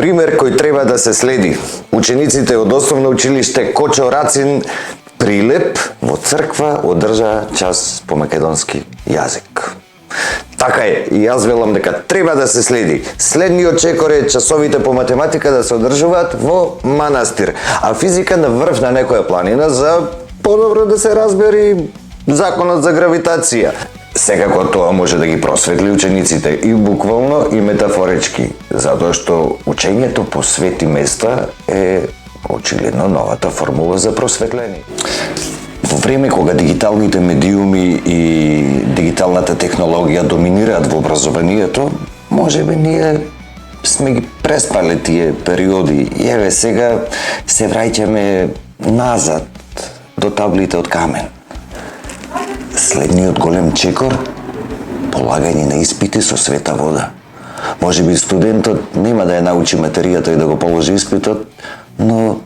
Пример кој треба да се следи. Учениците од основно училиште Кочо Рацин Прилеп во црква одржаа час по македонски јазик. Така е, и јас велам дека треба да се следи. Следниот чекор е часовите по математика да се одржуваат во манастир, а физика на врв на некоја планина за подобро да се разбери законот за гравитација. Секако тоа може да ги просветли учениците и буквално и метафорички, затоа што учењето по свети места е очигледно новата формула за просветление. Во време кога дигиталните медиуми и дигиталната технологија доминираат во образованието, можеби ние сме ги преспале тие периоди и еве сега се враќаме назад до таблите од камен. Следниот голем чекор – полагање на испити со света вода. Можеби студентот нема да ја научи материјата и да го положи испитот, но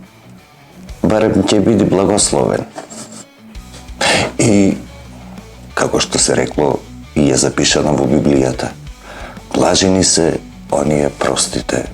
барем ќе биде благословен. И, како што се рекло и е запишано во Библијата, блажени се оние простите